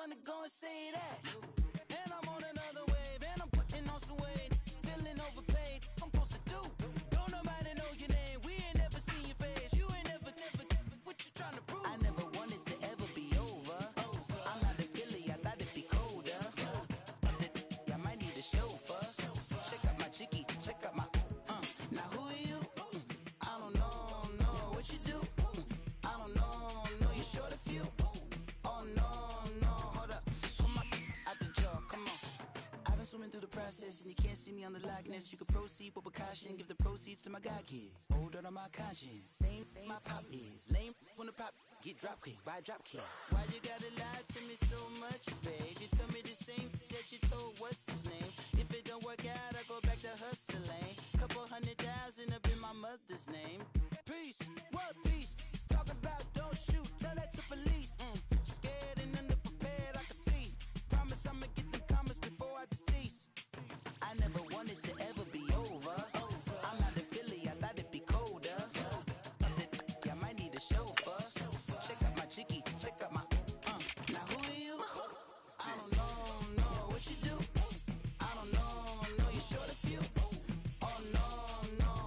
wanna go and say that. And I'm on another wave, and I'm putting on some weight. Feeling overpaid, I'm supposed to do. Don't nobody know your name, we ain't never seen your face. You ain't never, what you trying to prove? I never wanted to ever be over. I'm not a Philly, I thought it'd be colder. I might need a chauffeur. Check out my jiggy, check out my, now who are you? I don't know what you do. I don't know, you're short a few. Oh no, hold up. Come on, out the jaw, come on. I've been swimming through the process and you can't see me on the likeness. You can proceed with precaution, give the proceeds to my god kids. Older on my conscience, same my pop is. Lame when the pop get drop kick by drop kick. Why you gotta lie to me so much, babe? You tell me the same that you told what's his name. If it don't work out, I go back to hustling. Couple 100,000 up in my mother's name. Peace, what peace? Talk about don't shoot, tell that to police. Scared and underprepared, I can see. Promise I'ma get them comments before I decease. I never wanted to ever be over. I'm not a Philly, I thought it'd be colder. I might need a chauffeur. Check out my jiggy, check out my, now who are you? I don't know what you do. I don't know, you're short a few. Oh no,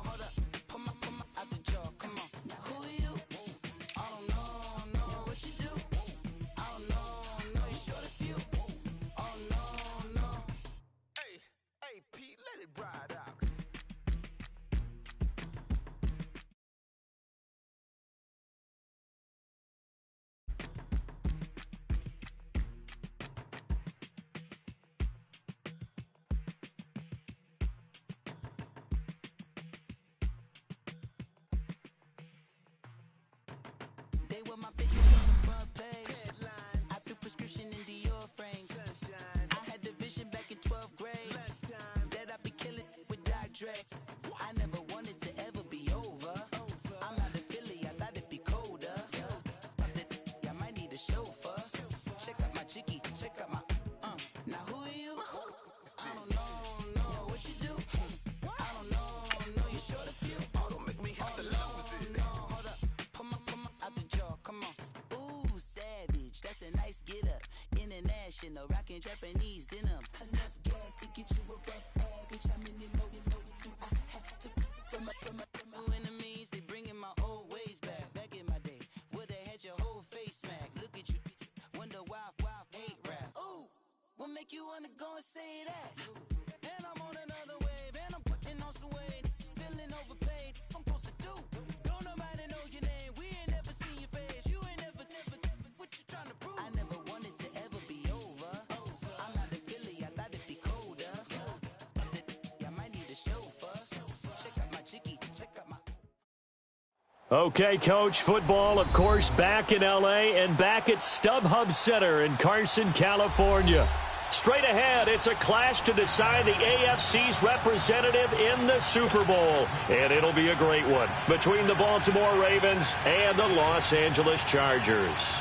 hold up. Come on, out the jaw, come on. Now who are you? I don't know what you do. I don't know, you're short a few. Oh no. Hey, Pete, let it ride out. They were my pictures on the front page. Headlines, I threw prescription in Dior frames. sunshine, I had the vision back in 12th grade lunchtime. that I'd be killing with Dr. Dre. I never wanted to ever be over. I'm not a Philly, I thought it'd be colder. I might need a chauffeur. Check out my jiggy, check out my, now who are you? I don't know what you do. I don't know, you're short a few. Oh, don't make me have to lose it. No, hold up. Come on, out the jaw, come on. Ooh, savage, that's a nice get up. International, rockin' Japanese denim. Enough gas to get you above average. How many more do I have to from my enemies? They bringing my old ways back. Back in my day, would've had your whole face smacked. Look at you, wonder why hate rap. Ooh, what make you wanna go and say that? And I'm on another wave, and I'm putting on some weight. Feeling overpaid, I'm supposed to do. Don't nobody know your name, we ain't never seen your face. You ain't never, what you trying to prove? I never wanted to ever be over. I'm not a Philly, I thought it'd be colder. I might need a chauffeur. Check out my jiggy, check out my. Okay, Coach, football, of course, back in L.A. and back at StubHub Center in Carson, California. Straight ahead, it's a clash to decide the AFC's representative in the Super Bowl. And it'll be a great one between the Baltimore Ravens and the Los Angeles Chargers.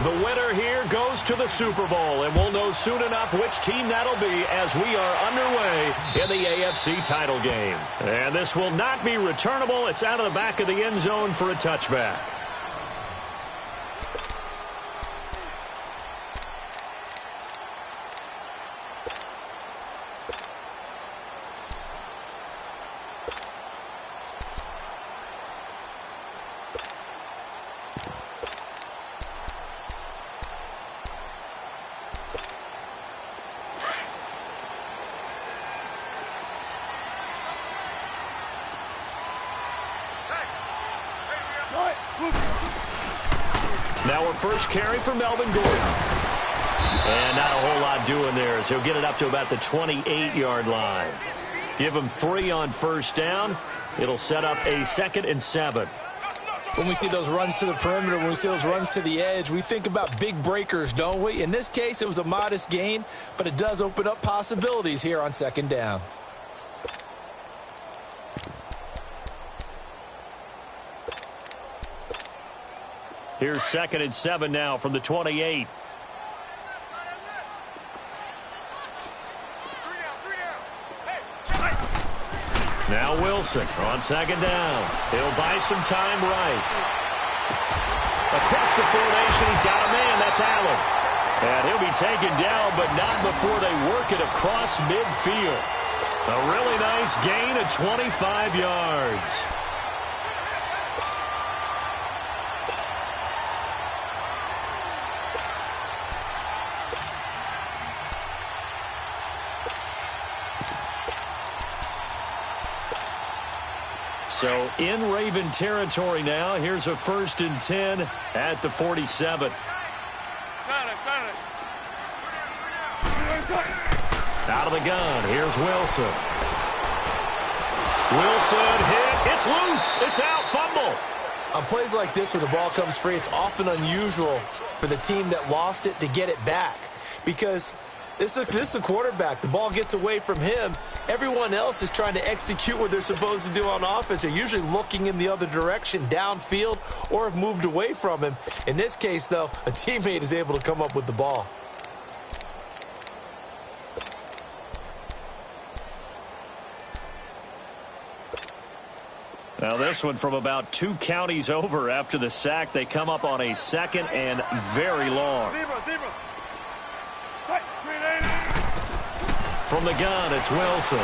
The winner here goes to the Super Bowl, and we'll know soon enough which team that'll be as we are underway in the AFC title game. And this will not be returnable. It's out of the back of the end zone for a touchback. Now our first carry for Melvin Gordon. And not a whole lot doing there as he'll get it up to about the 28-yard line. Give him 3 on first down. It'll set up a 2nd and 7. When we see those runs to the perimeter, when we see those runs to the edge, we think about big breakers, don't we? In this case, it was a modest gain, but it does open up possibilities here on 2nd down. Here's 2nd and 7 now from the 28. Now Wilson on second down. He'll buy some time right. Across the formation, he's got a man. That's Allen. And he'll be taken down, but not before they work it across midfield. A really nice gain of 25 yards. So in Raven territory now. Here's a 1st and 10 at the 47. Out of the gun. Here's Wilson. Wilson hit. It's loose. It's out. Fumble. On plays like this where the ball comes free, it's often unusual for the team that lost it to get it back because this is the quarterback. The ball gets away from him. Everyone else is trying to execute what they're supposed to do on offense. They're usually looking in the other direction, downfield, or have moved away from him. In this case, though, a teammate is able to come up with the ball. Now this one from about 2 counties over after the sack. They come up on a 2nd and very long. From the gun, it's Wilson.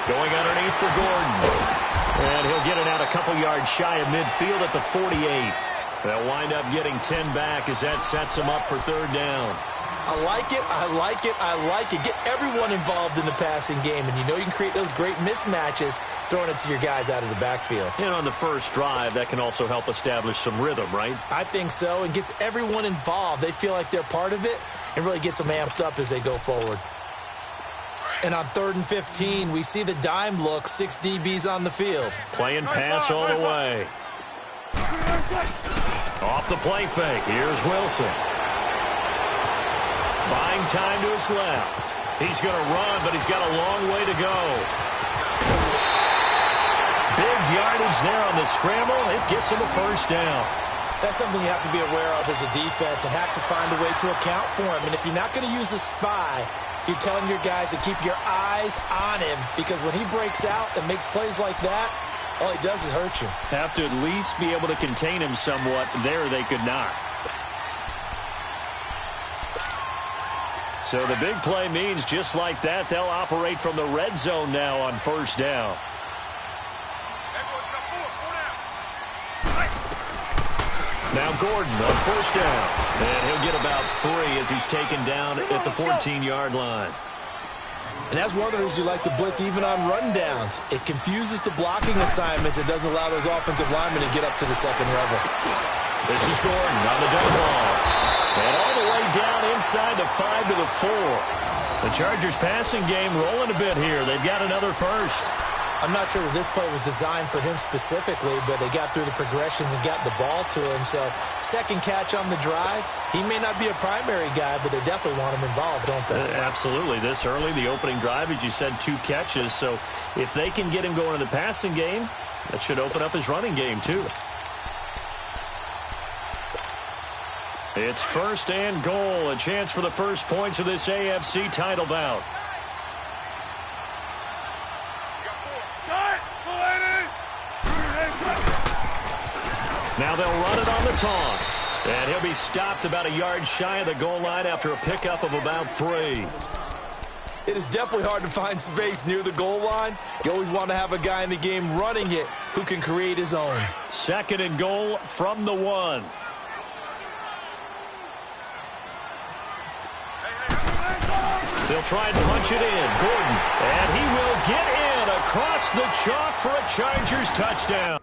Going underneath for Gordon. And he'll get it out a couple yards shy of midfield at the 48. They'll wind up getting 10 back as that sets them up for 3rd down. I like it, I like it, I like it. Get everyone involved in the passing game, and you know you can create those great mismatches throwing it to your guys out of the backfield. And on the first drive, that can also help establish some rhythm, right? I think so, and gets everyone involved. They feel like they're part of it and really gets them amped up as they go forward. And on 3rd and 15, we see the dime look, 6 DBs on the field. Playing pass all the way. Off the play fake, here's Wilson. Buying time to his left. He's going to run, but he's got a long way to go. Big yardage there on the scramble. It gets him a 1st down. That's something you have to be aware of as a defense and have to find a way to account for him. And if you're not going to use a spy, you're telling your guys to keep your eyes on him because when he breaks out and makes plays like that, all he does is hurt you. Have to at least be able to contain him somewhat. There they could not. So the big play means just like that, they'll operate from the red zone now on 1st down. Now Gordon on 1st down. And he'll get about 3 as he's taken down at the 14-yard line. And that's one of the reasons you like to blitz even on rundowns. It confuses the blocking assignments. It doesn't allow those offensive linemen to get up to the 2nd level. This is Gordon on the dead ball. And all the way down inside the 5 to the 4. The Chargers passing game rolling a bit here. They've got another 1st. I'm not sure that this play was designed for him specifically, but they got through the progressions and got the ball to him. So 2nd catch on the drive. He may not be a primary guy, but they definitely want him involved, don't they? Absolutely. This early, the opening drive, as you said, 2 catches. So if they can get him going in the passing game, that should open up his running game too. It's 1st and goal. A chance for the first points of this AFC title bout. Now they'll run it on the toss. And he'll be stopped about a yard shy of the goal line after a pickup of about 3. It is definitely hard to find space near the goal line. You always want to have a guy in the game running it who can create his own. 2nd and goal from the 1. They'll try and punch it in. Gordon. And he will get in across the chalk for a Chargers touchdown.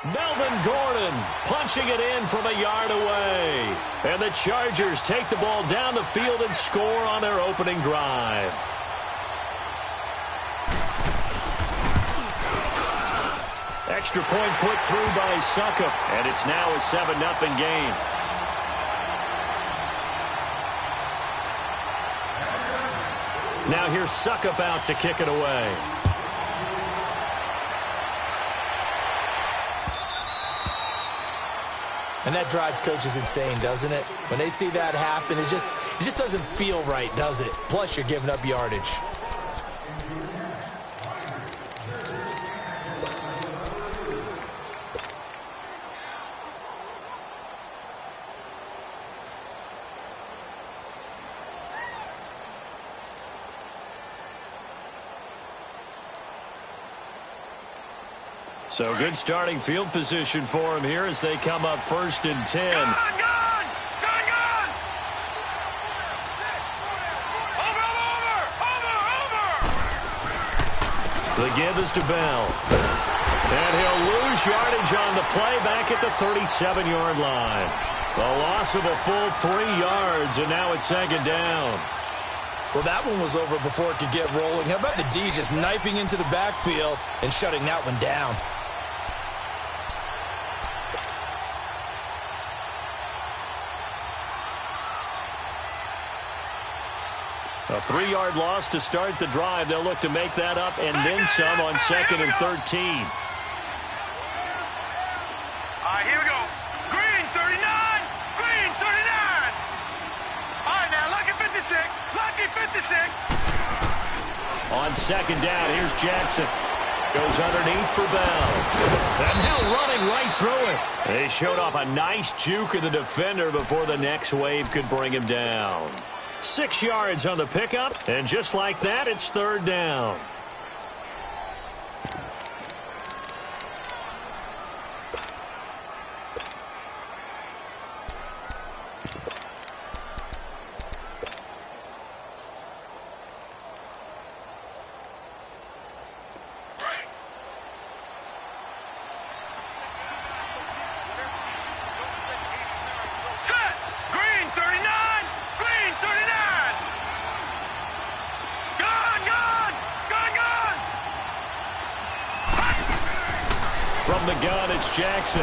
Melvin Gordon punching it in from a yard away. And the Chargers take the ball down the field and score on their opening drive. Extra point put through by Suckup, and it's now a 7-0 game. Now here's Suckup out to kick it away. And that drives coaches insane, doesn't it? When they see that happen, it just doesn't feel right, does it? Plus, you're giving up yardage. So good starting field position for him here as they come up 1st and 10. Gone! Over! The give is to Bell. And he'll lose yardage on the play back at the 37-yard line. A loss of a full 3 yards, and now it's 2nd down. Well, that one was over before it could get rolling. How about the D just knifing into the backfield and shutting that one down? A 3-yard loss to start the drive. They'll look to make that up and then some on 2nd and 13. All right, here we go. Green, 39. Green, 39. All right, now, lucky 56. Lucky 56. On 2nd down, here's Jackson. Goes underneath for Bell. And now running right through it. They showed off a nice juke of the defender before the next wave could bring him down. 6 yards on the pickup, and just like that, it's 3rd down. From the gun, it's Jackson.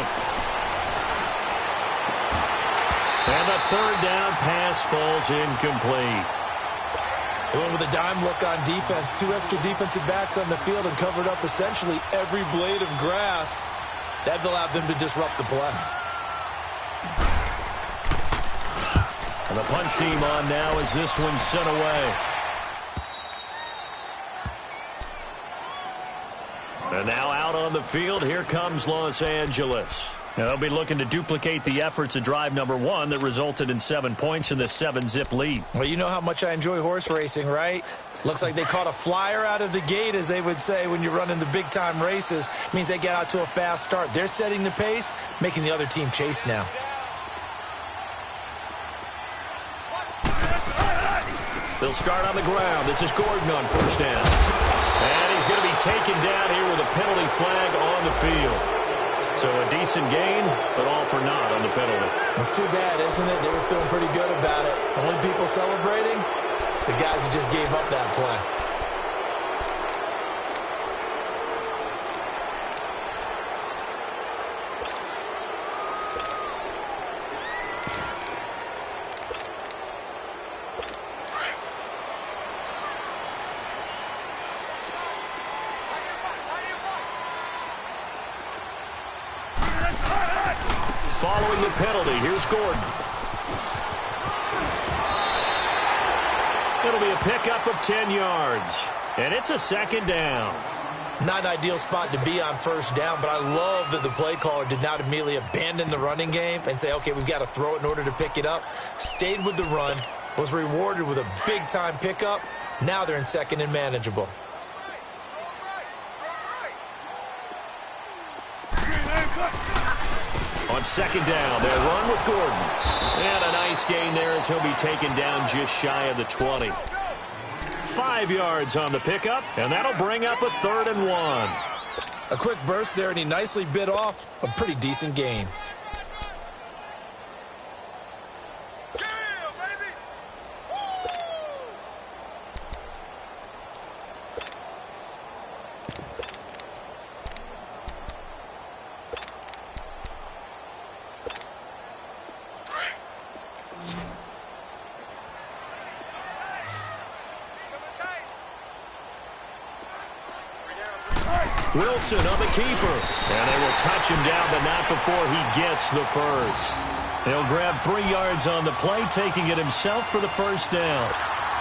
And the 3rd down pass falls incomplete. They went with a dime look on defense. 2 extra defensive backs on the field and covered up essentially every blade of grass. That allowed them to disrupt the play. And the punt team on now as this one's sent away. And now out on the field, here comes Los Angeles. Now they'll be looking to duplicate the efforts of drive number 1 that resulted in 7 points in the 7-zip lead. Well, you know how much I enjoy horse racing, right? Looks like they caught a flyer out of the gate, as they would say when you're running the big-time races. Means they get out to a fast start. They're setting the pace, making the other team chase now. They'll start on the ground. This is Gordon on 1st down. And he's going to be taken down here with a penalty flag on the field. So a decent gain, but all for naught on the penalty. It's too bad, isn't it? They were feeling pretty good about it. Only people celebrating, the guys who just gave up that play. Following the penalty, here's Gordon. It'll be a pickup of 10 yards. And it's a 2nd down. Not an ideal spot to be on first down, but I love that the play caller did not immediately abandon the running game and say, okay, we've got to throw it in order to pick it up. Stayed with the run, was rewarded with a big-time pickup. Now they're in second and manageable. On second down, they'll run with Gordon. And a nice gain there as he'll be taken down just shy of the 20. 5 yards on the pickup, and that'll bring up a 3rd and 1. A quick burst there, and he nicely bit off a pretty decent gain. Wilson on the keeper. And they will touch him down, but not before he gets the first. He'll grab 3 yards on the play, taking it himself for the first down.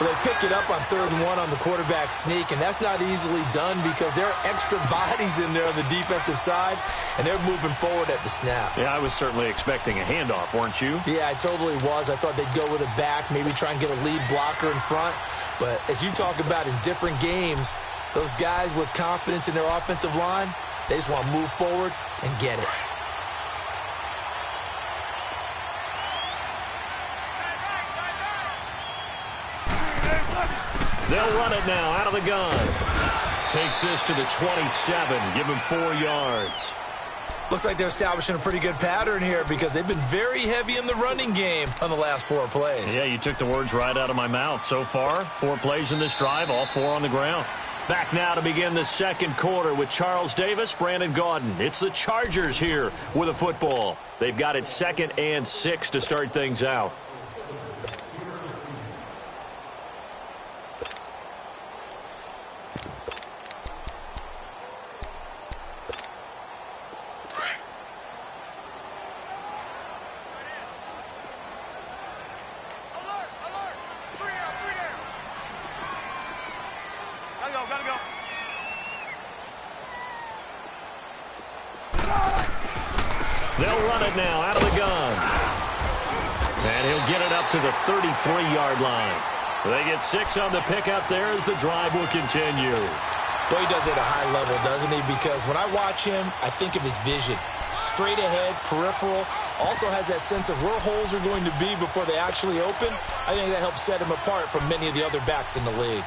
Well, they pick it up on 3rd and 1 on the quarterback sneak, and that's not easily done because there are extra bodies in there on the defensive side, and they're moving forward at the snap. Yeah, I was certainly expecting a handoff, weren't you? Yeah, I totally was. I thought they'd go with a back, maybe try and get a lead blocker in front. But as you talk about in different games, those guys with confidence in their offensive line, they just want to move forward and get it. They'll run it now out of the gun. Takes this to the 27. Give him 4 yards. Looks like they're establishing a pretty good pattern here because they've been very heavy in the running game on the last 4 plays. Yeah, you took the words right out of my mouth. So far, 4 plays in this drive, all 4 on the ground. Back now to begin the second quarter with Charles Davis, Brandon Gaudin. It's the Chargers here with a football. They've got it 2nd and 6 to start things out. They'll run it now out of the gun. And he'll get it up to the 33-yard line. They get 6 on the pickup there as the drive will continue. Well, he does it at a high level, doesn't he? Because when I watch him, I think of his vision. Straight ahead, peripheral. Also has that sense of where holes are going to be before they actually open. I think that helps set him apart from many of the other backs in the league.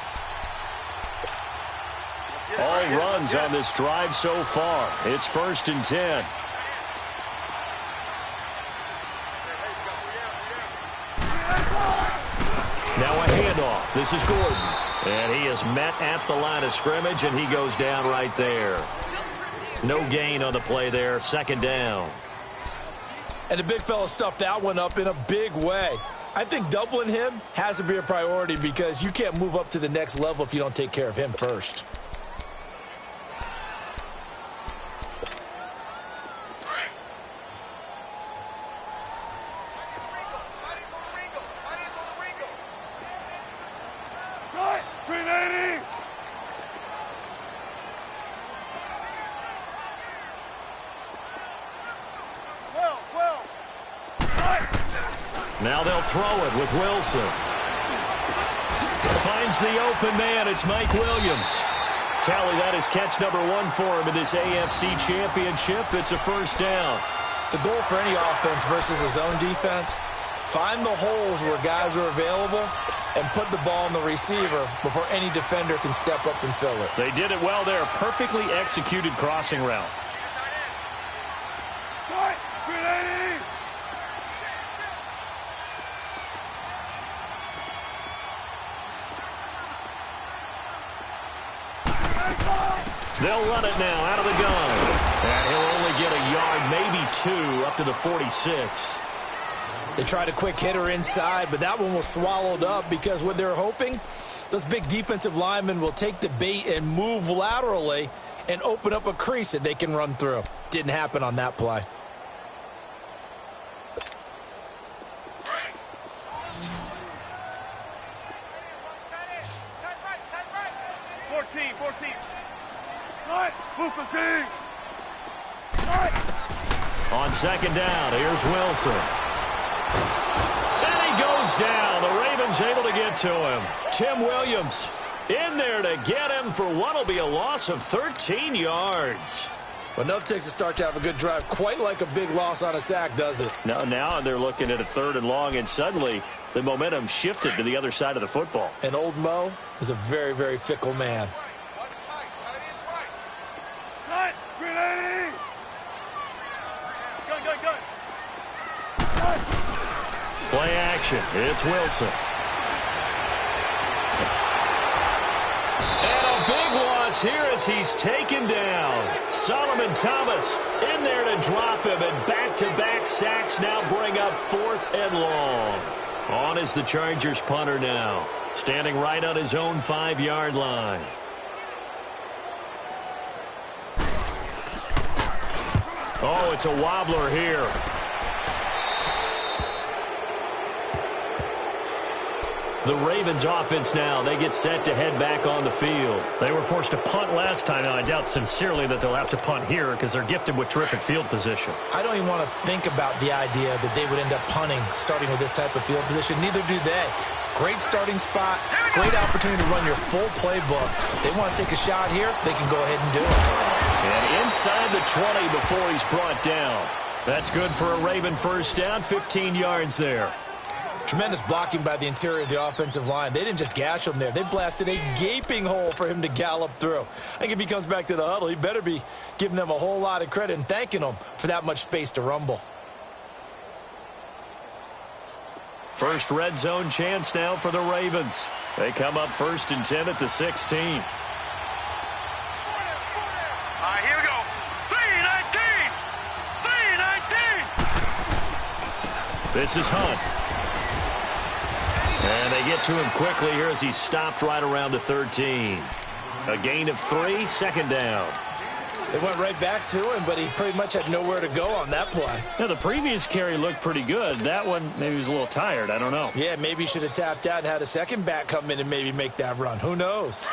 All runs on this drive so far. It's 1st and 10. Now a handoff. This is Gordon. And he is met at the line of scrimmage, and he goes down right there. No gain on the play there. 2nd down. And the big fella stuffed that one up in a big way. I think doubling him has to be a priority because you can't move up to the next level if you don't take care of him first. Now they'll throw it with Wilson. Finds the open man. It's Mike Williams. Tally, that is catch number 1 for him in this AFC Championship. It's a 1st down. The goal for any offense versus his own defense, find the holes where guys are available and put the ball in the receiver before any defender can step up and fill it. They did it well there. Perfectly executed crossing route. They'll run it now out of the gun. And he'll only get a yard, maybe 2, up to the 46. They tried a quick hitter inside, but that one was swallowed up because what they're hoping, those big defensive linemen will take the bait and move laterally and open up a crease that they can run through. Didn't happen on that play. Right. On second down, here's Wilson. And he goes down. The Ravens able to get to him. Tim Williams in there to get him for what will be a loss of 13 yards. Well, enough takes a start to have a good drive. Quite like a big loss on a sack, does it? Now they're looking at a 3rd and long, and suddenly the momentum shifted to the other side of the football. And old Mo is a very, very fickle man. Play action. It's Wilson. And a big loss here as he's taken down. Solomon Thomas in there to drop him, and back-to-back sacks now bring up 4th and long. On is the Chargers punter now, standing right on his own 5-yard line. Oh, it's a wobbler here. The Ravens offense now, they get set to head back on the field. They were forced to punt last time. Now, I doubt sincerely that they'll have to punt here because they're gifted with terrific field position. I don't even want to think about the idea that they would end up punting starting with this type of field position. Neither do they. Great starting spot, great opportunity to run your full playbook. They want to take a shot here, they can go ahead and do it. And inside the 20 before he's brought down. That's good for a Raven first down, 15 yards there. Tremendous blocking by the interior of the offensive line. They didn't just gash him there. They blasted a gaping hole for him to gallop through. I think if he comes back to the huddle, he better be giving them a whole lot of credit and thanking them for that much space to rumble. First red zone chance now for the Ravens. They come up 1st and 10 at the 16. All right, here we go. 3-19. 3-19. This is Hunt. And they get to him quickly here as he's stopped right around the 13. A gain of 3, 2nd down. They went right back to him, but he pretty much had nowhere to go on that play. Now, the previous carry looked pretty good. That one, maybe he was a little tired. I don't know. Yeah, maybe he should have tapped out and had a second back come in and maybe make that run. Who knows?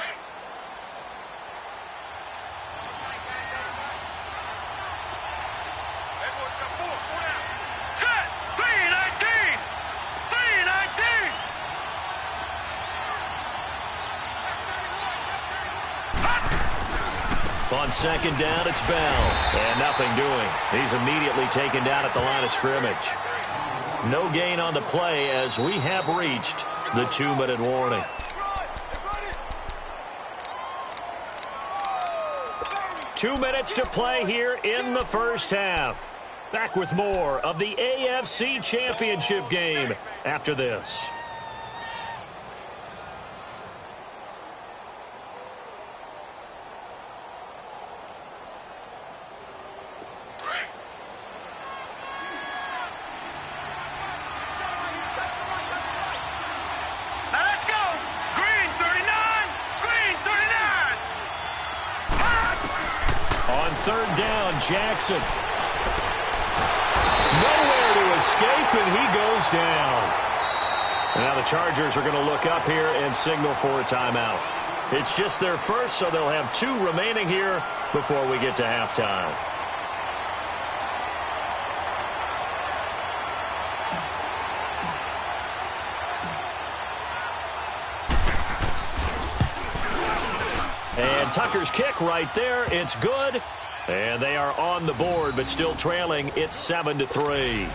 On second down, it's Bell. And nothing doing. He's immediately taken down at the line of scrimmage. No gain on the play as we have reached the 2-minute warning. Two minutes to play here in the first half. Back with more of the AFC Championship game after this. Jackson. Nowhere to escape, and he goes down. Now the Chargers are going to look up here and signal for a timeout. It's just their first, so they'll have 2 remaining here before we get to halftime. And Tucker's kick right there. It's good. And they are on the board, but still trailing. It's 7-3.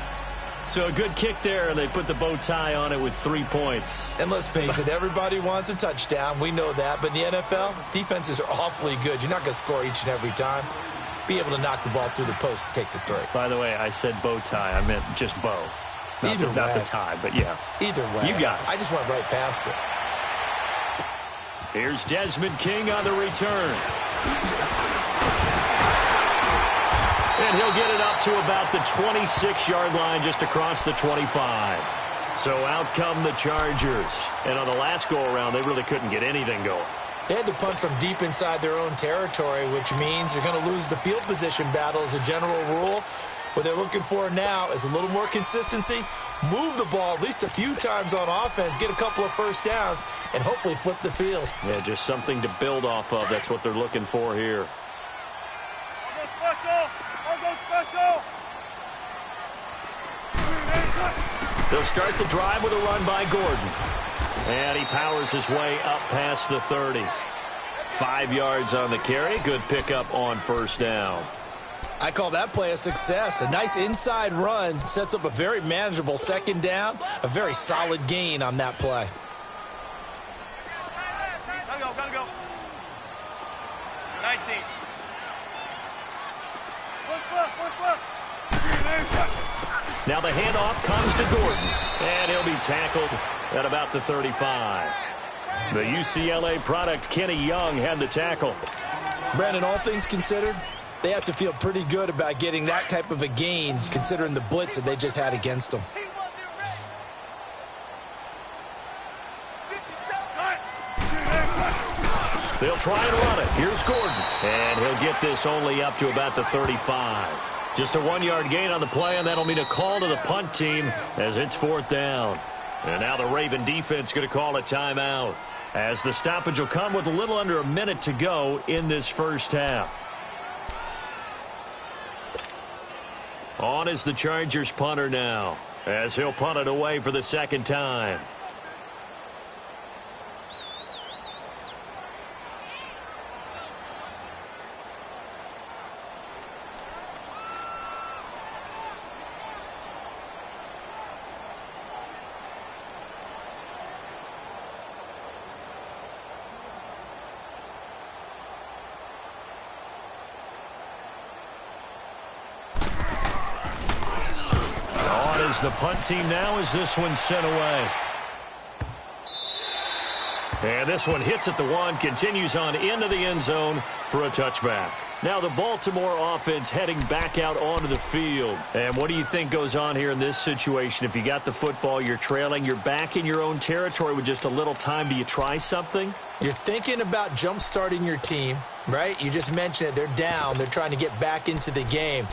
So a good kick there, and they put the bow tie on it with 3 points. And let's face it, everybody wants a touchdown. We know that. But in the NFL, defenses are awfully good. You're not going to score each and every time. Be able to knock the ball through the post and take the 3. By the way, I said bow tie. I meant just bow. Not the tie, but yeah. Either way. You got it. I just went right past it. Here's Desmond King on the return. And he'll get it up to about the 26-yard line, just across the 25. So out come the Chargers. And on the last go-around, they really couldn't get anything going. They had to punt from deep inside their own territory, which means you're going to lose the field position battle as a general rule. What they're looking for now is a little more consistency, move the ball at least a few times on offense, get a couple of first downs, and hopefully flip the field. Yeah, just something to build off of. That's what they're looking for here. They'll start the drive with a run by Gordon. And he powers his way up past the 30. 5 yards on the carry. Good pickup on first down. I call that play a success. A nice inside run sets up a very manageable second down. A very solid gain on that play. Gotta go. 19. Now the handoff comes to Gordon. And he'll be tackled at about the 35. The UCLA product, Kenny Young, had the tackle. Brandon, all things considered, they have to feel pretty good about getting that type of a gain, considering the blitz that they just had against them. They'll try and run it. Here's Gordon. And he'll get this only up to about the 35. Just a 1-yard gain on the play, and that'll mean a call to the punt team as it's 4th down. And now the Raven defense going to call a timeout, as the stoppage will come with a little under a minute to go in this first half. On is the Chargers punter now, as he'll punt it away for the second time. The punt team now as this one's sent away. And this one hits at the 1, continues on into the end zone for a touchback. Now the Baltimore offense heading back out onto the field. And what do you think goes on here in this situation? If you got the football, you're trailing, you're back in your own territory with just a little time. Do you try something? You're thinking about jump-starting your team, right? You just mentioned it. They're down. They're trying to get back into the game.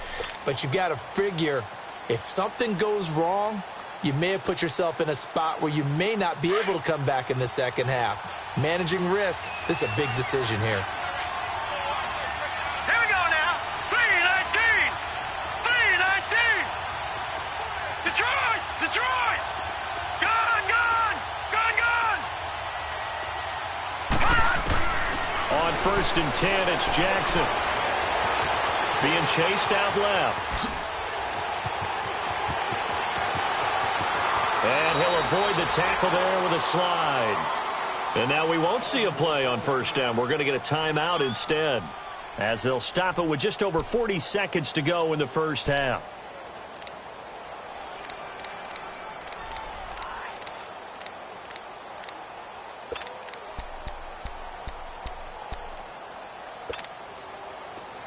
But you've got to figure, if something goes wrong, you may have put yourself in a spot where you may not be able to come back in the second half. Managing risk, this is a big decision here. Here we go now. 3-19. 3-19. Detroit. Gone. On 1st and 10, it's Jackson. Being chased out left. And he'll avoid the tackle there with a slide. And now we won't see a play on first down. We're going to get a timeout instead, as they'll stop it with just over 40 seconds to go in the first half.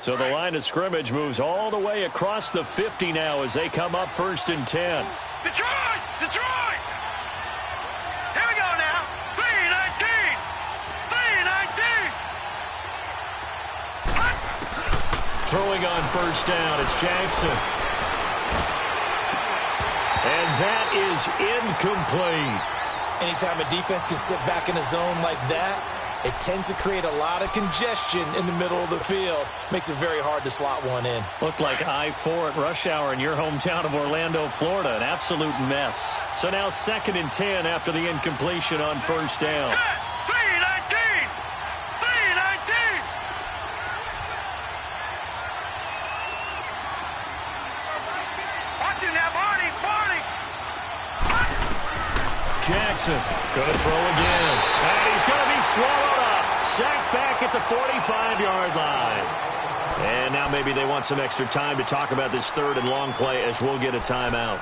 So the line of scrimmage moves all the way across the 50 now as they come up 1st and 10. Detroit! Here we go now. 3-19. 3-19. Throwing on first down, it's Jackson. And that is incomplete. Anytime a defense can sit back in a zone like that, it tends to create a lot of congestion in the middle of the field. Makes it very hard to slot one in. Looked like I-4 at rush hour in your hometown of Orlando, Florida. An absolute mess. So now 2nd and 10 after the incompletion on first down. 3-19. 3-19. Watch him now, Barney. Jackson going to throw again. And he's going to be swallowed up. Sacked back at the 45-yard line. And now maybe they want some extra time to talk about this 3rd and long play, as we'll get a timeout,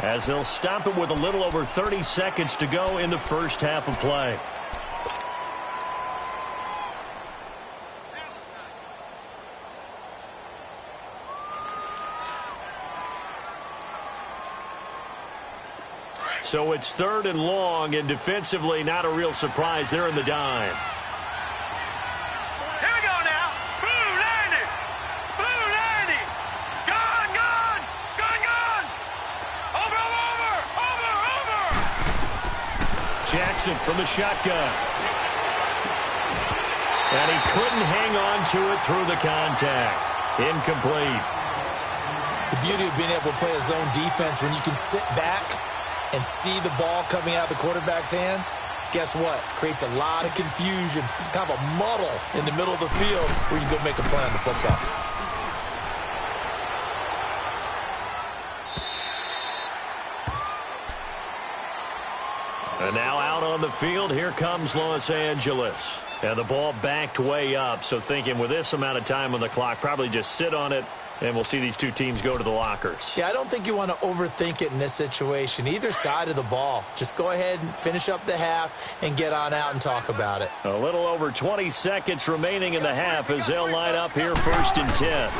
as they'll stop it with a little over 30 seconds to go in the first half of play. So it's 3rd and long, and defensively not a real surprise. They're in the dime. Here we go now. Blue 90. Gone. Over. Jackson from the shotgun. And he couldn't hang on to it through the contact. Incomplete. The beauty of being able to play a zone defense when you can sit back and see the ball coming out of the quarterback's hands, guess what? Creates a lot of confusion, kind of a muddle in the middle of the field where you can go make a play on the football. And now out on the field, here comes Los Angeles. And the ball backed way up, so thinking with this amount of time on the clock, probably just sit on it, and we'll see these two teams go to the lockers. Yeah, I don't think you want to overthink it in this situation. Either side of the ball. Just go ahead and finish up the half and get on out and talk about it. A little over 20 seconds remaining in the half as they'll line up here 1st and 10.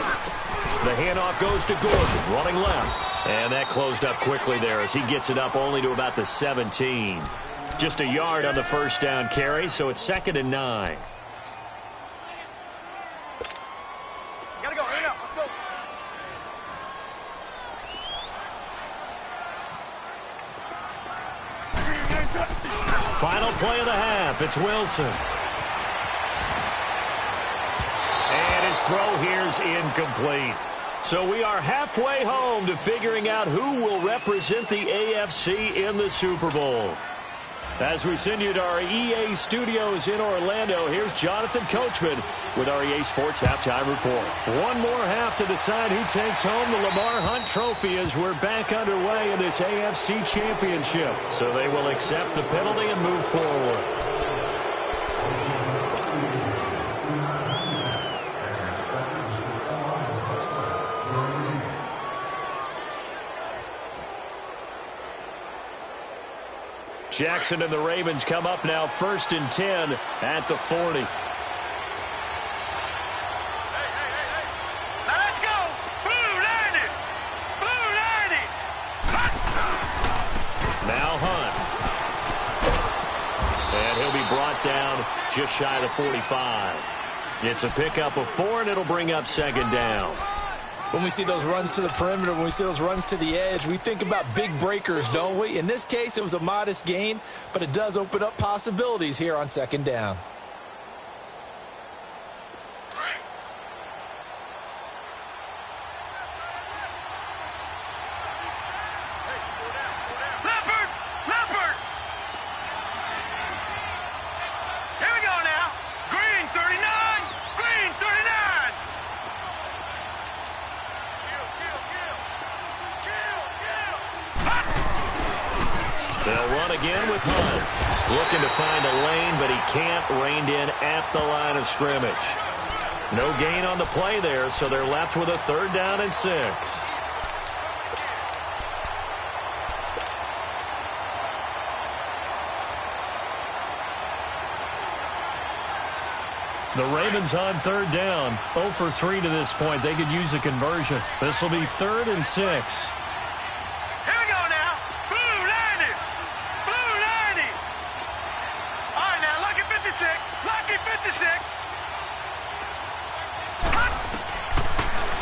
The handoff goes to Gordon, running left. And that closed up quickly there as he gets it up only to about the 17. Just a yard on the first down carry, so it's 2nd and 9. Gotta go, in out, let's go. Final play of the half, it's Wilson. And his throw here's incomplete. So we are halfway home to figuring out who will represent the AFC in the Super Bowl. As we send you to our EA studios in Orlando, here's Jonathan Coachman with our EA Sports Halftime Report. One more half to decide who takes home the Lamar Hunt Trophy as we're back underway in this AFC Championship. So they will accept the penalty and move forward. Jackson and the Ravens come up now 1st and 10 at the 40. Now let's go. Blue 90. Blue 90. Now Hunt. And he'll be brought down just shy of the 45. It's a pickup of 4, and it'll bring up 2nd down. When we see those runs to the perimeter, when we see those runs to the edge, we think about big breakers, don't we? In this case, it was a modest gain, but it does open up possibilities here on 2nd down. Leopard. Here we go now. Green 39. Green 39. They'll run again with Hunt. Looking to find a lane, but he can't. Reined in at the line of scrimmage. No gain on the play there, so they're left with a 3rd down and 6. The Ravens on 3rd down. 0 for 3 to this point. They could use a conversion. This will be 3rd and 6.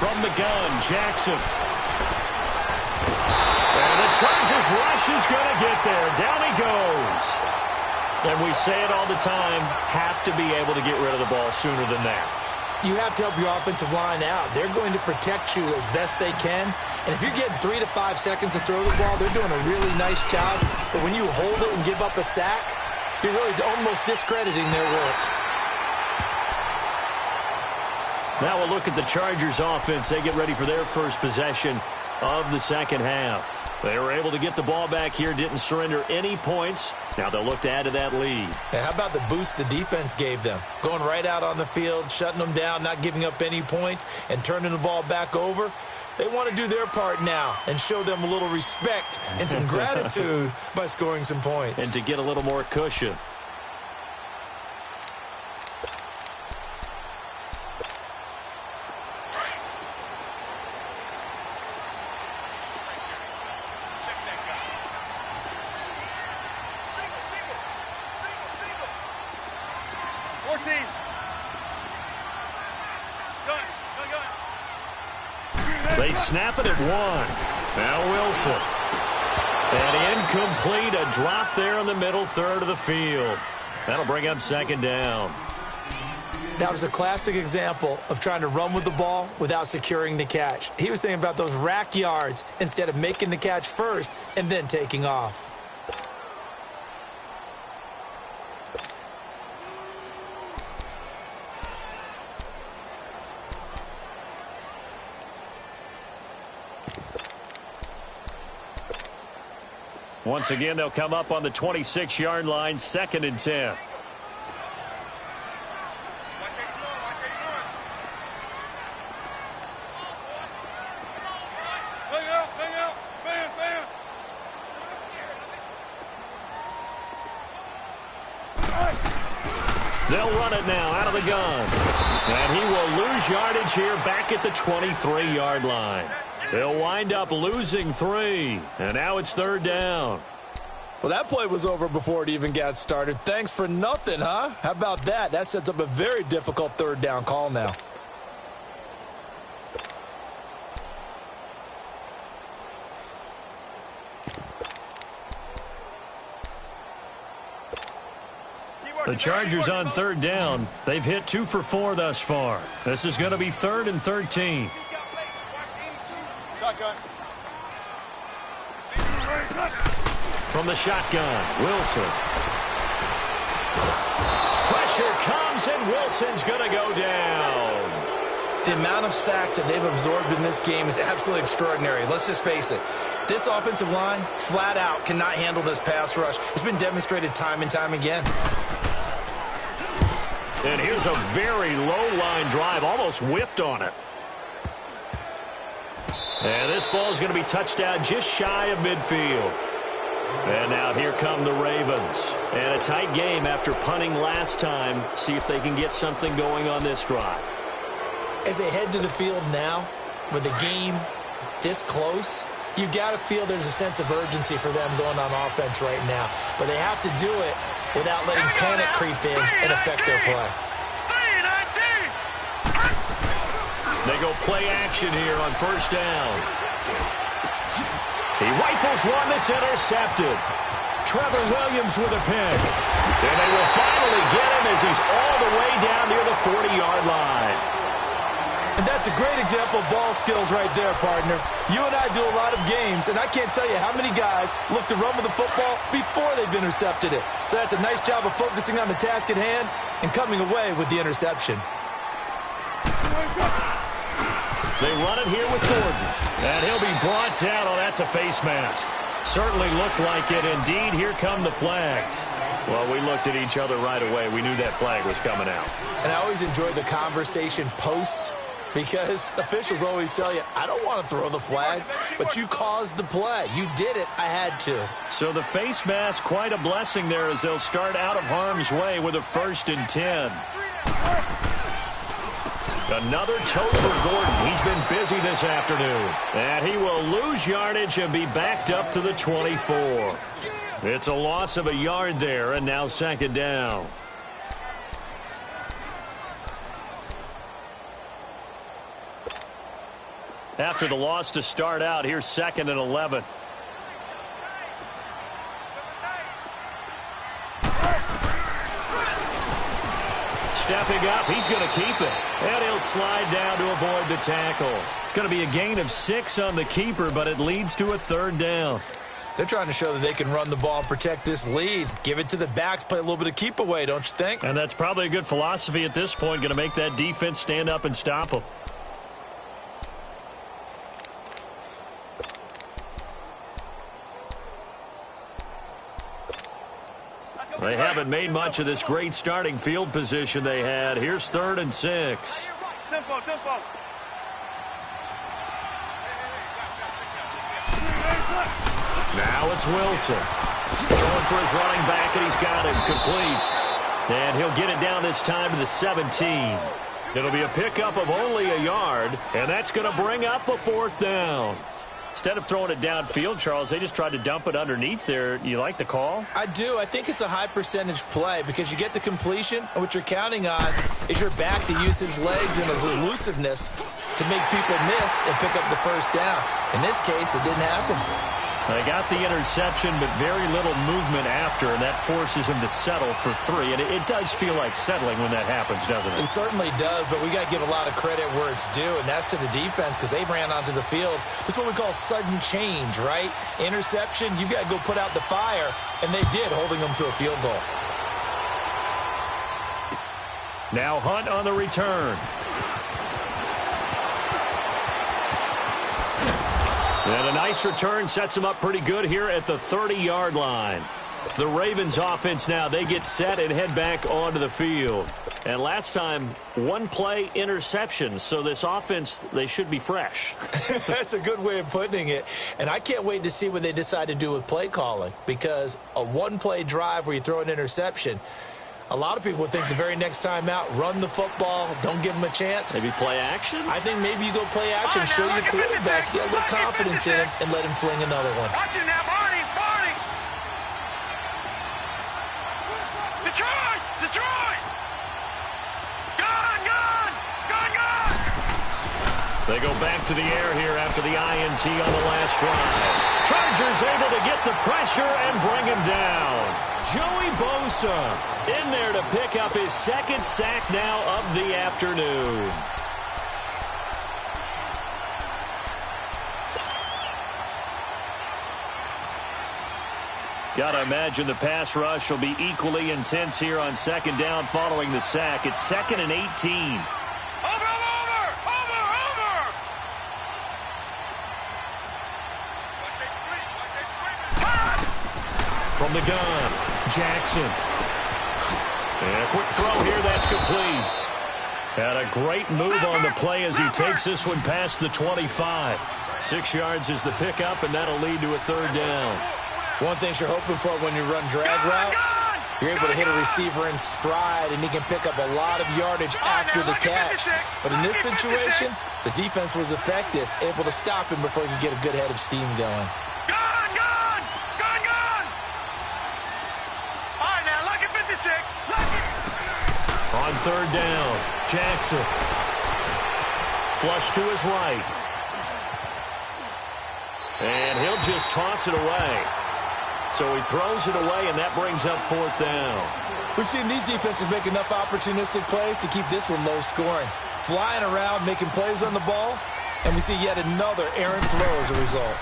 From the gun, Jackson. And the Chargers rush is going to get there. Down he goes. And we say it all the time, have to be able to get rid of the ball sooner than that. You have to help your offensive line out. They're going to protect you as best they can. And if you're getting 3 to 5 seconds to throw the ball, they're doing a really nice job. But when you hold it and give up a sack, you're really almost discrediting their work. Now we'll look at the Chargers offense. They get ready for their first possession of the 2nd half. They were able to get the ball back here, didn't surrender any points. Now they'll look to add to that lead. How about the boost the defense gave them? Going right out on the field, shutting them down, not giving up any points, and turning the ball back over. They want to do their part now and show them a little respect and some gratitude by scoring some points. And to get a little more cushion. They snap it at 1. Now Wilson. And incomplete, a drop there in the middle 3rd of the field. That'll bring up 2nd down. That was a classic example of trying to run with the ball without securing the catch. He was thinking about those rack yards instead of making the catch first and then taking off. Once again, they'll come up on the 26-yard line, 2nd and 10. They'll run it now out of the gun. And he will lose yardage here back at the 23-yard line. They'll wind up losing 3. And now it's 3rd down. Well, that play was over before it even got started. Thanks for nothing, huh? How about that? That sets up a very difficult 3rd down call now. The Chargers on 3rd down. They've hit 2 for 4 thus far. This is going to be 3rd and 13. From the shotgun, Wilson. Pressure comes, and Wilson's going to go down. The amount of sacks that they've absorbed in this game is absolutely extraordinary. Let's just face it. This offensive line, flat out, cannot handle this pass rush. It's been demonstrated time and time again. And here's a very low-line drive, almost whiffed on it. And this ball is going to be touched down just shy of midfield. And now here come the Ravens. And a tight game after punting last time. See if they can get something going on this drive. As they head to the field now, with the game this close, you've got to feel there's a sense of urgency for them going on offense right now. But they have to do it without letting panic creep in and affect their play. They go play action here on 1st down. He rifles one that's intercepted. Trevor Williams with a pick. And they will finally get him as he's all the way down near the 40-yard line. And that's a great example of ball skills right there, partner. You and I do a lot of games, and I can't tell you how many guys look to run with the football before they've intercepted it. So that's a nice job of focusing on the task at hand and coming away with the interception. They run it here with Gordon. And he'll be brought down. Oh, that's a face mask. Certainly looked like it. Indeed, here come the flags. Well, we looked at each other right away. We knew that flag was coming out. And I always enjoy the conversation post, because officials always tell you, I don't want to throw the flag, but you caused the play. You did it. I had to. So the face mask, quite a blessing there as they'll start out of harm's way with a 1st and 10. Another toe for Gordon. He's been busy this afternoon. And he will lose yardage and be backed up to the 24. It's a loss of a yard there, and now 2nd down. After the loss to start out, here's 2nd and 11. Stepping up, he's going to keep it. And he'll slide down to avoid the tackle. It's going to be a gain of 6 on the keeper, but it leads to a 3rd down. They're trying to show that they can run the ball and protect this lead. Give it to the backs, play a little bit of keep away, don't you think? And that's probably a good philosophy at this point, going to make that defense stand up and stop them. They haven't made much of this great starting field position they had. Here's 3rd and 6. Tempo. Now it's Wilson. Going for his running back, and he's got him complete. And he'll get it down this time to the 17. It'll be a pickup of only a yard, and that's going to bring up a 4th down. Instead of throwing it downfield, Charles, they just tried to dump it underneath there. You like the call? I do. I think it's a high percentage play because you get the completion, and what you're counting on is your back to use his legs and his elusiveness to make people miss and pick up the 1st down. In this case, it didn't happen. They got the interception, but very little movement after, and that forces them to settle for 3. And it does feel like settling when that happens, doesn't it? It certainly does, but we got to give a lot of credit where it's due, and that's to the defense because they ran onto the field. This is what we call sudden change, right? Interception, you got to go put out the fire, and they did, holding them to a field goal. Now Hunt on the return. And a nice return sets them up pretty good here at the 30-yard line. The Ravens offense now, they get set and head back onto the field. And last time, 1 play interception. So this offense, they should be fresh. That's a good way of putting it. And I can't wait to see what they decide to do with play calling. Because a 1-play drive where you throw an interception, a lot of people would think the very next time out, run the football, don't give him a chance. Maybe play action? I think maybe you go play action, show your quarterback, get a little confidence in him, and let him fling another one. Watch it now, Barney! Detroit! Gun! They go back to the air here after the INT on the last drive. Chargers able to get the pressure and bring him down. Joey Bosa in there to pick up his 2nd sack now of the afternoon. Got to imagine the pass rush will be equally intense here on 2nd down following the sack. It's 2nd and 18. Over! From the gun, Jackson. And a quick throw here, that's complete. Had a great move on the play as he takes this one past the 25. 6 yards is the pickup, and that'll lead to a 3rd down. One thing you're hoping for when you run drag routes, you're able to hit a receiver in stride, and he can pick up a lot of yardage after the catch. But in this situation, the defense was effective, able to stop him before he could get a good head of steam going. On 3rd down, Jackson. Flush to his right. And he'll just toss it away. So he throws it away, and that brings up 4th down. We've seen these defenses make enough opportunistic plays to keep this one low scoring. Flying around, making plays on the ball, and we see yet another errant throw as a result.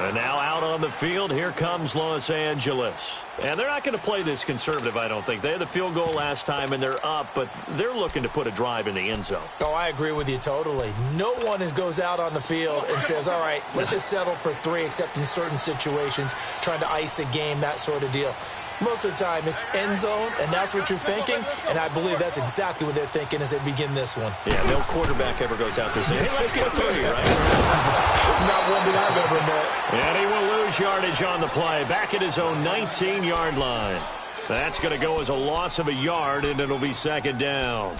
And now out on the field, here comes Los Angeles. And they're not going to play this conservative, I don't think. They had the field goal last time, and they're up, but they're looking to put a drive in the end zone. Oh, I agree with you totally. No one goes out on the field and says, all right, let's just settle for 3, except in certain situations, trying to ice a game, that sort of deal. Most of the time, it's end zone, and that's what you're thinking, and I believe that's exactly what they're thinking as they begin this one. Yeah, no quarterback ever goes out there saying, hey, let's get 3, right? Not one that I've ever met. And he will lose yardage on the play, back at his own 19-yard line. That's going to go as a loss of a yard, and it'll be 2nd down.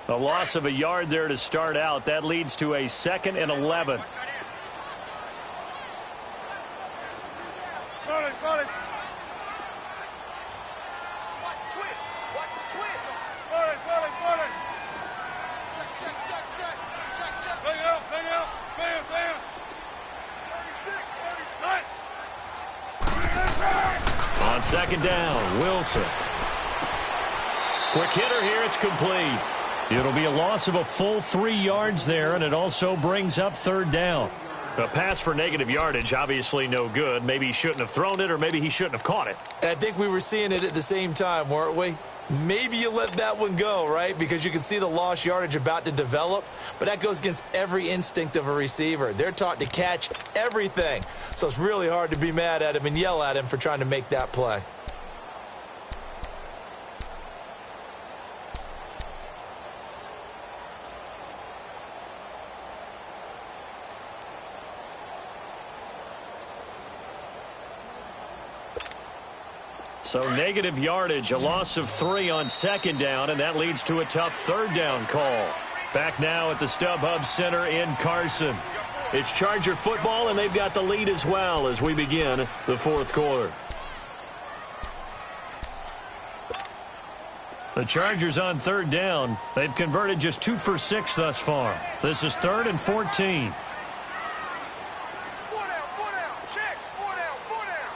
A loss of a yard there to start out. That leads to a 2nd and 11. Run it. Watch the twist. Check. Play out. Bam. 36. On 2nd down, Wilson. Quick hitter here, it's complete. It'll be a loss of a full 3 yards there, and it also brings up 3rd down. A pass for negative yardage, obviously no good. Maybe he shouldn't have thrown it, or maybe he shouldn't have caught it. I think we were seeing it at the same time, weren't we? Maybe you let that one go, right? Because you can see the lost yardage about to develop, but that goes against every instinct of a receiver. They're taught to catch everything, so it's really hard to be mad at him and yell at him for trying to make that play. So negative yardage, a loss of 3 on 2nd down, and that leads to a tough 3rd down call. Back now at the StubHub Center in Carson. It's Charger football, and they've got the lead as well as we begin the 4th quarter. The Chargers on third down. They've converted just 2 for 6 thus far. This is 3rd and 14. 4 down, 4 down. Check. 4 down, 4 down.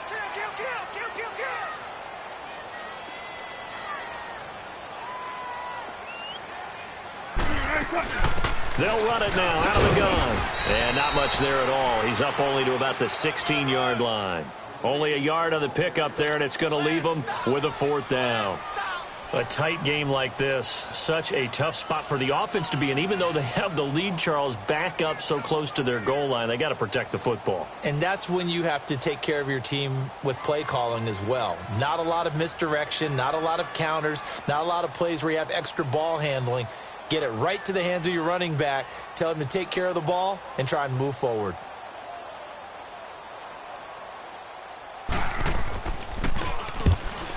Kill. They'll run it now out of the gun. And not much there at all. He's up only to about the 16-yard line. Only a yard on the pickup there, and it's going to leave him with a 4th down. A tight game like this, such a tough spot for the offense to be in. Even though they have the lead, Charles, back up so close to their goal line, they got to protect the football. And that's when you have to take care of your team with play calling as well. Not a lot of misdirection, not a lot of counters, not a lot of plays where you have extra ball handling. Get it right to the hands of your running back, tell him to take care of the ball, and try and move forward.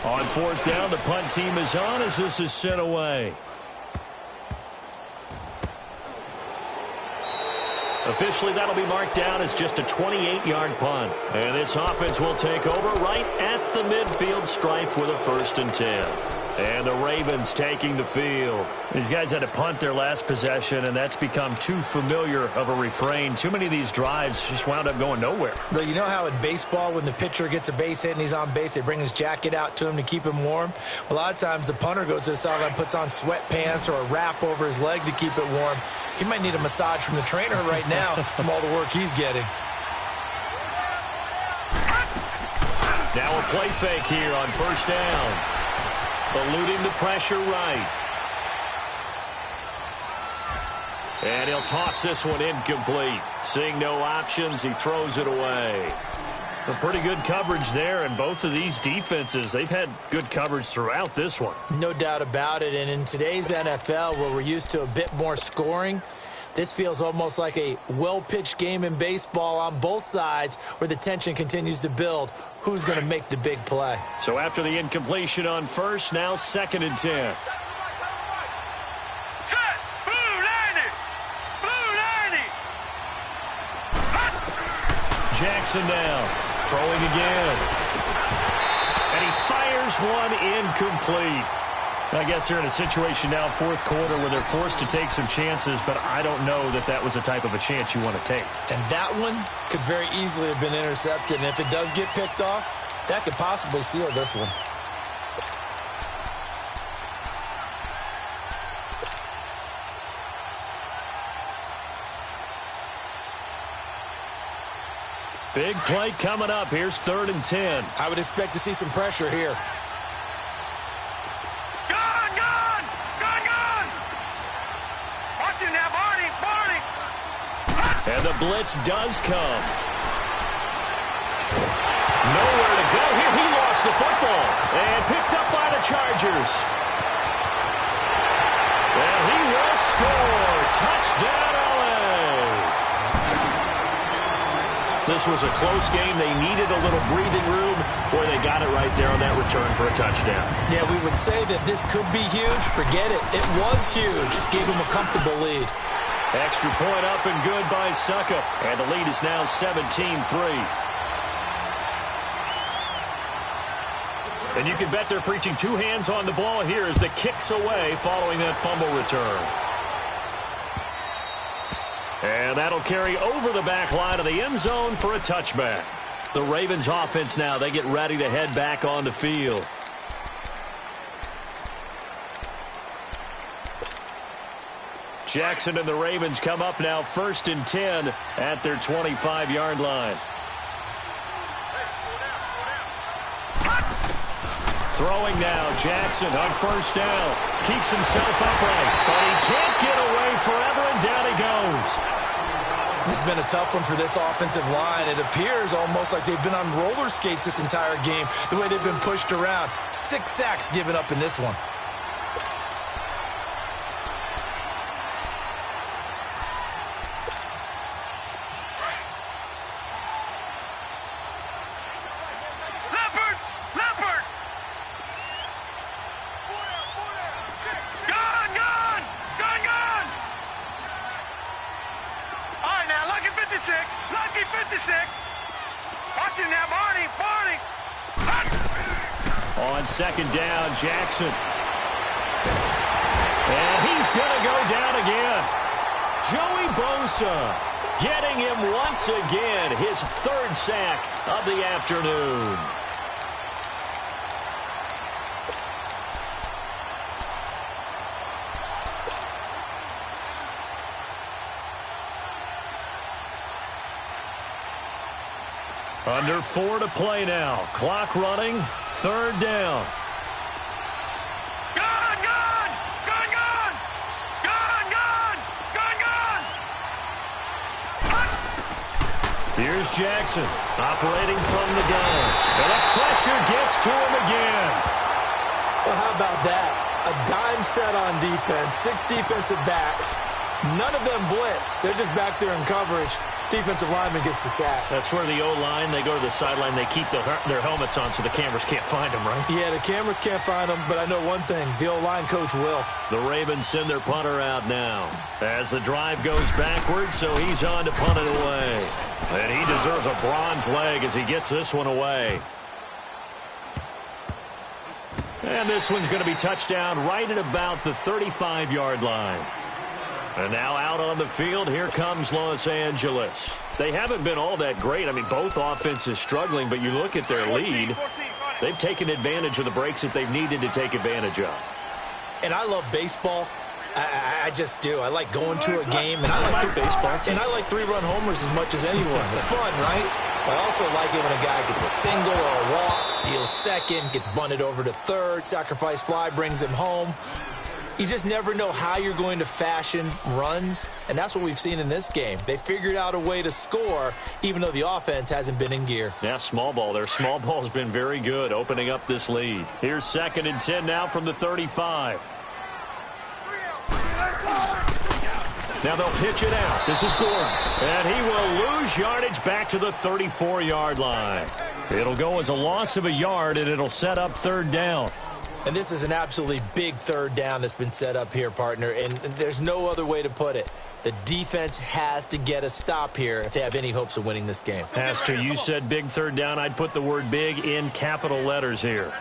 On 4th down, the punt team is on as this is sent away. Officially, that'll be marked down as just a 28-yard punt. And this offense will take over right at the midfield stripe with a 1st and 10. And the Ravens taking the field. These guys had to punt their last possession, and that's become too familiar of a refrain. Too many of these drives just wound up going nowhere. But you know how in baseball, when the pitcher gets a base hit and he's on base, they bring his jacket out to him to keep him warm? A lot of times the punter goes to the sideline, puts on sweatpants or a wrap over his leg to keep it warm. He might need a massage from the trainer right now from all the work he's getting. Now a play fake here on 1st down. Eluding the pressure right. And he'll toss this one incomplete. Seeing no options, he throws it away. A pretty good coverage there, and both of these defenses, they've had good coverage throughout this one. No doubt about it, and in today's NFL, where we're used to a bit more scoring, this feels almost like a well-pitched game in baseball on both sides where the tension continues to build. Who's going to make the big play? So after the incompletion on 1st, now 2nd and 10. Set! Blue 90! Blue 90! Jackson now, throwing again. And he fires one incomplete. I guess they're in a situation now, 4th quarter, where they're forced to take some chances, but I don't know that that was the type of a chance you want to take. And that one could very easily have been intercepted, and if it does get picked off, that could possibly seal this one. Big play coming up. Here's 3rd and 10. I would expect to see some pressure here. And the blitz does come. Nowhere to go here. He lost the football and picked up by the Chargers. And he will score. Touchdown, LA. This was a close game. They needed a little breathing room. Boy, they got it right there on that return for a touchdown. Yeah, we would say that this could be huge. Forget it. It was huge. Gave him a comfortable lead. Extra point up and good by Suckup. And the lead is now 17-3. And you can bet they're preaching 2 hands on the ball here as the kick's away following that fumble return. And that'll carry over the back line of the end zone for a touchback. The Ravens offense now, they get ready to head back on the field. Jackson and the Ravens come up now 1st and 10 at their 25-yard line. Throwing now, Jackson on 1st down. Keeps himself upright, but he can't get away forever, and down he goes. This has been a tough one for this offensive line. It appears almost like they've been on roller skates this entire game, the way they've been pushed around. 6 sacks given up in this one. On second down, Jackson. And he's going to go down again. Joey Bosa getting him once again, his third sack of the afternoon. Under 4 to play now. Clock running. Third down. Gone, gone! Gone, gone! Gone, gone! Gone, gone! Here's Jackson operating from the gun. And the pressure gets to him again. Well, how about that? A dime set on defense, 6 defensive backs. None of them blitz. They're just back there in coverage. Defensive lineman gets the sack. That's where the O-line, they go to the sideline, they keep their helmets on so the cameras can't find them, right? Yeah, the cameras can't find them, but I know one thing. The O-line coach will. The Ravens send their punter out now as the drive goes backwards, so he's on to punt it away. And he deserves a bronze leg as he gets this one away. And this one's going to be touchdown right at about the 35-yard line. And now out on the field, here comes Los Angeles. They haven't been all that great. I mean, both offenses struggling, but you look at their lead, they've taken advantage of the breaks that they've needed to take advantage of. And I love baseball. I just do. I like going to a game, and I like baseball too. And I like 3-run homers as much as anyone. It's fun, right? But I also like it when a guy gets a single or a walk, steals second, gets bunted over to third, sacrifice fly, brings him home. You just never know how you're going to fashion runs, and that's what we've seen in this game. They figured out a way to score, even though the offense hasn't been in gear. Yeah, small ball. Their small ball's been very good, opening up this lead. Here's 2nd and 10 now from the 35. Now they'll pitch it out. This is Gordon. And he will lose yardage back to the 34-yard line. It'll go as a loss of a yard, and it'll set up 3rd down. And this is an absolutely big 3rd down that's been set up here, partner, and there's no other way to put it. The defense has to get a stop here if they have any hopes of winning this game. Has to. You said big 3rd down. I'd put the word big in capital letters here.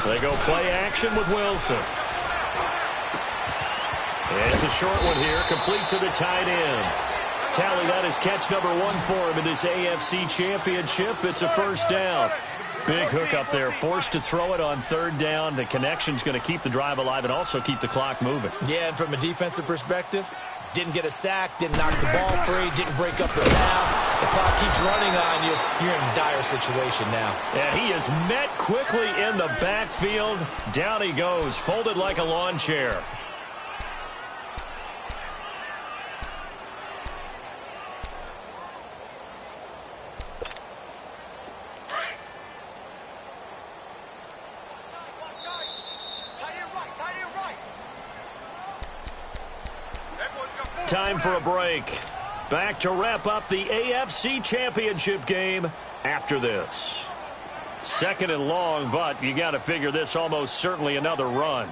They go play action with Wilson. And it's a short one here, complete to the tight end. Tally, that is catch number 1 for him in this AFC Championship. It's a 1st down. Big hook up there, forced to throw it on 3rd down. The connection's going to keep the drive alive and also keep the clock moving. Yeah, and from a defensive perspective, didn't get a sack, didn't knock the ball free, didn't break up the pass. The clock keeps running on you. You're in a dire situation now. And he is met quickly in the backfield. Down he goes, folded like a lawn chair. Time for a break. Back to wrap up the AFC Championship game after this. 2nd and long, but you got to figure this almost certainly another run.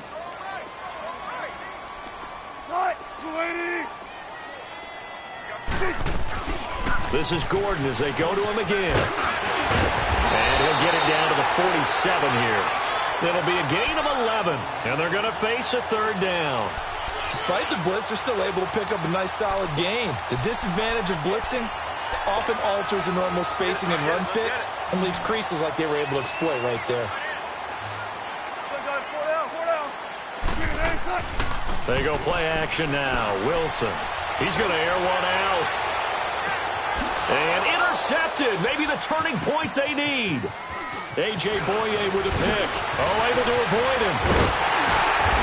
This is Gordon as they go to him again. And he'll get it down to the 47 here. It'll be a gain of 11, and they're going to face a 3rd down. Despite the blitz, they're still able to pick up a nice, solid gain. The disadvantage of blitzing often alters the normal spacing and run fits and leaves creases like they were able to exploit right there. They go play action now. Wilson. He's going to air one out. And intercepted. Maybe the turning point they need. A.J. Boye with a pick. Oh, able to avoid him.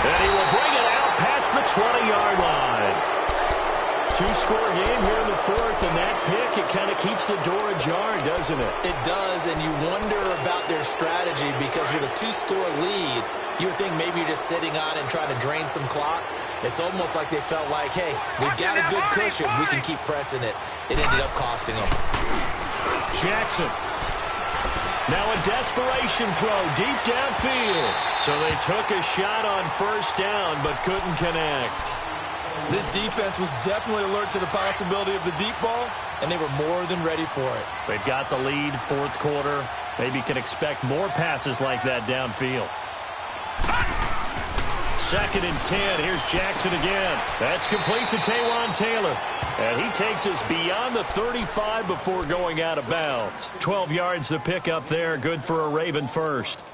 And he will bring it out past the 20-yard line. 2-score game here in the 4th, and that pick, it kind of keeps the door ajar, doesn't it? It does, and you wonder about their strategy because with a 2-score lead, you would think maybe you're just sitting on and trying to drain some clock. It's almost like they felt like, hey, we've got a good cushion. We can keep pressing it. It ended up costing them. Jackson. Now a desperation throw deep downfield. So they took a shot on 1st down but couldn't connect. This defense was definitely alert to the possibility of the deep ball, and they were more than ready for it. They've got the lead, fourth quarter. Maybe can expect more passes like that downfield. 2nd and 10. Here's Jackson again. That's complete to Taywan Taylor. And he takes us beyond the 35 before going out of bounds. 12 yards the pickup there. Good for a Raven first.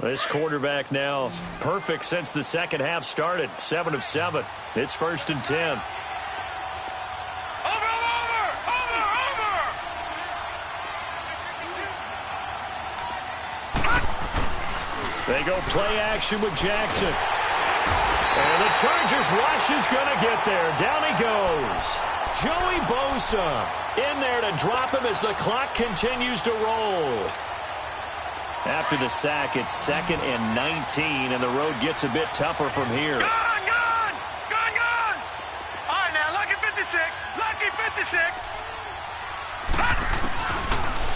This quarterback now perfect since the second half started. 7 of 7. It's 1st and 10. They go play action with Jackson. And the Chargers rush is going to get there. Down he goes. Joey Bosa in there to drop him as the clock continues to roll. After the sack, it's 2nd and 19, and the road gets a bit tougher from here. Gone! All right, now, lucky 56. Lucky 56.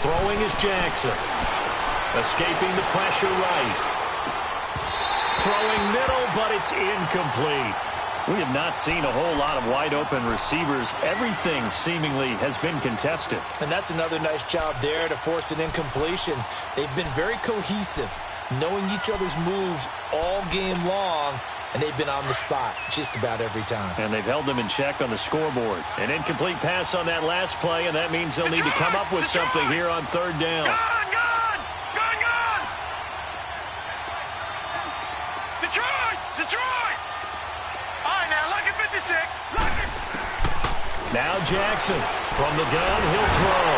Throwing is Jackson. Escaping the pressure right. Throwing middle, but it's incomplete. We have not seen a whole lot of wide-open receivers. Everything seemingly has been contested. And that's another nice job there to force an incompletion. They've been very cohesive, knowing each other's moves all game long, and they've been on the spot just about every time. And they've held them in check on the scoreboard. An incomplete pass on that last play, and that means they'll need to come up with something here on 3rd down. Gone! Detroit! All right, now, lucky 56. Lucky. Now Jackson from the gun, he'll throw.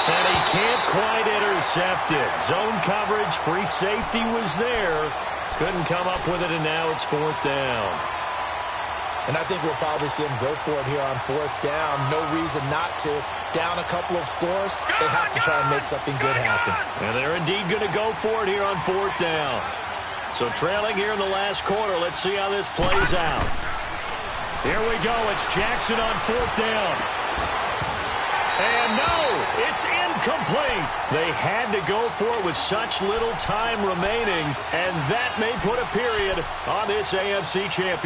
And he can't quite intercept it. Zone coverage, free safety was there. Couldn't come up with it, and now it's 4th down. And I think we'll probably see him go for it here on 4th down. No reason not to. Down a couple of scores, they have to try and make something good happen. And they're indeed going to go for it here on 4th down. So trailing here in the last quarter. Let's see how this plays out. Here we go. It's Jackson on 4th down. And no, it's incomplete. They had to go for it with such little time remaining, and that may put a period on this AFC championship.